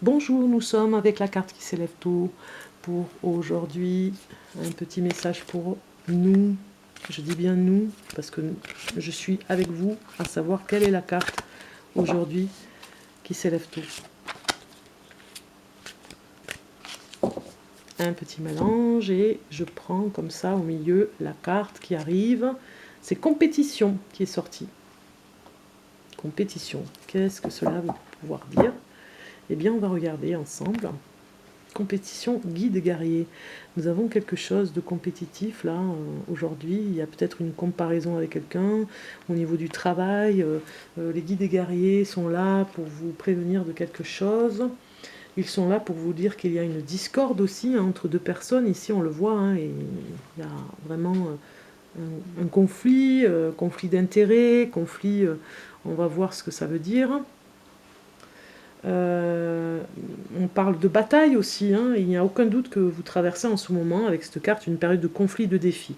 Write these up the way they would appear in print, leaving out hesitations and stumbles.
Bonjour, nous sommes avec la carte qui s'élève tôt pour aujourd'hui. Un petit message pour nous. Je dis bien nous parce que je suis avec vous à savoir quelle est la carte aujourd'hui qui s'élève tôt. Un petit mélange et je prends comme ça au milieu la carte qui arrive. C'est compétition qui est sortie. Compétition. Qu'est-ce que cela veut pouvoir dire? Eh bien, on va regarder ensemble. Compétition, guide guerrier. Nous avons quelque chose de compétitif là aujourd'hui. Il y a peut-être une comparaison avec quelqu'un au niveau du travail. Les guides guerriers sont là pour vous prévenir de quelque chose. Ils sont là pour vous dire qu'il y a une discorde aussi entre deux personnes. Ici, on le voit, hein, et il y a vraiment un conflit, conflit d'intérêts, conflit. On va voir ce que ça veut dire. On parle de bataille aussi, hein. Il n'y a aucun doute que vous traversez en ce moment avec cette carte une période de conflit, de défi.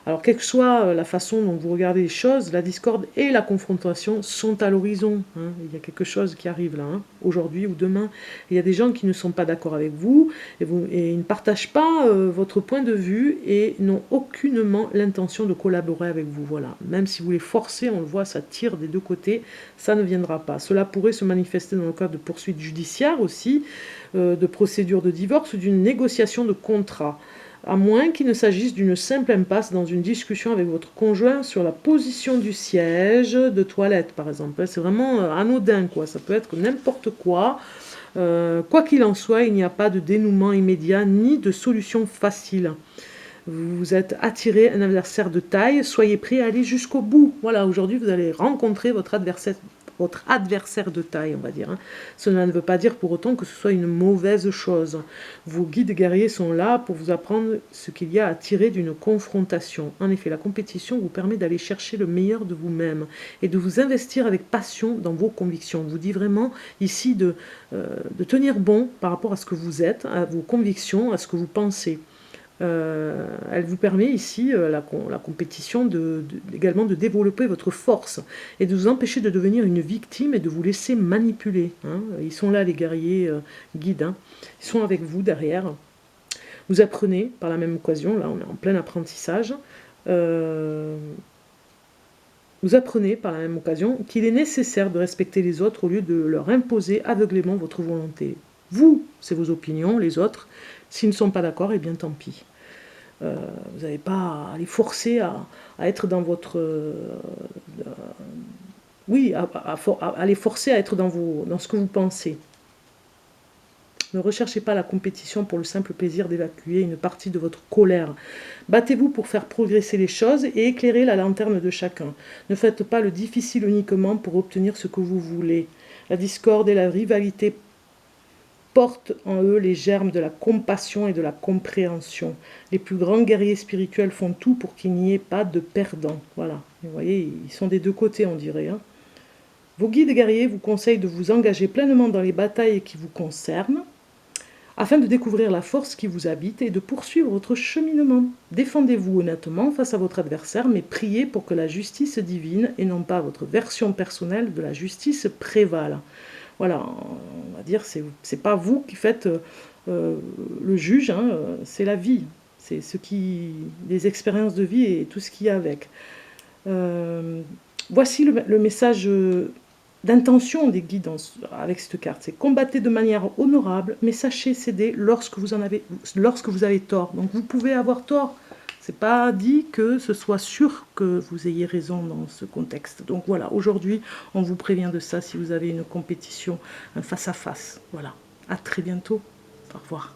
Alors quelle que soit la façon dont vous regardez les choses, la discorde et la confrontation sont à l'horizon, hein. Il y a quelque chose qui arrive là, hein, aujourd'hui ou demain. Il y a des gens qui ne sont pas d'accord avec vous et ils ne partagent pas votre point de vue et n'ont aucunement l'intention de collaborer avec vous. Voilà. Même si vous les forcez, on le voit, ça tire des deux côtés, ça ne viendra pas. Cela pourrait se manifester dans le cadre de poursuites judiciaires aussi, de procédures de divorce ou d'une négociation de contrat, à moins qu'il ne s'agisse d'une simple impasse dans une discussion avec votre conjoint sur la position du siège de toilette, par exemple. C'est vraiment anodin, quoi. Ça peut être n'importe quoi. Quoi qu'il en soit, il n'y a pas de dénouement immédiat ni de solution facile. Vous êtes attiré un adversaire de taille, soyez prêt à aller jusqu'au bout. Voilà, aujourd'hui, vous allez rencontrer votre adversaire de taille, on va dire, hein. Cela ne veut pas dire pour autant que ce soit une mauvaise chose. Vos guides guerriers sont là pour vous apprendre ce qu'il y a à tirer d'une confrontation. En effet, la compétition vous permet d'aller chercher le meilleur de vous-même et de vous investir avec passion dans vos convictions. On vous dit vraiment ici de tenir bon par rapport à ce que vous êtes, à vos convictions, à ce que vous pensez. Elle vous permet ici, la compétition, également de développer votre force et de vous empêcher de devenir une victime et de vous laisser manipuler, hein. Ils sont là, les guerriers guides, hein. Ils sont avec vous derrière. Vous apprenez par la même occasion, là on est en plein apprentissage, vous apprenez par la même occasion qu'il est nécessaire de respecter les autres au lieu de leur imposer aveuglément votre volonté. Vous, c'est vos opinions, les autres, s'ils ne sont pas d'accord, eh bien tant pis. Vous n'avez pas à les forcer à être dans votre... oui, à les forcer à être dans ce que vous pensez. Ne recherchez pas la compétition pour le simple plaisir d'évacuer une partie de votre colère. Battez-vous pour faire progresser les choses et éclairer la lanterne de chacun. Ne faites pas le difficile uniquement pour obtenir ce que vous voulez. La discorde et la rivalité portent en eux les germes de la compassion et de la compréhension. Les plus grands guerriers spirituels font tout pour qu'il n'y ait pas de perdants. Voilà. Vous voyez, ils sont des deux côtés, on dirait, hein. Vos guides guerriers vous conseillent de vous engager pleinement dans les batailles qui vous concernent, afin de découvrir la force qui vous habite et de poursuivre votre cheminement. Défendez-vous honnêtement face à votre adversaire, mais priez pour que la justice divine, et non pas votre version personnelle de la justice, prévale. Voilà, on va dire, c'est pas vous qui faites le juge, hein, c'est la vie. C'est les expériences de vie et tout ce qu'il y a avec. Voici le message d'intention des guides avec cette carte. C'est combattez de manière honorable, mais sachez céder lorsque vous avez tort. Donc vous pouvez avoir tort. C'est pas dit que ce soit sûr que vous ayez raison dans ce contexte. Donc voilà, aujourd'hui, on vous prévient de ça si vous avez une compétition face à face. Voilà. À très bientôt. Au revoir.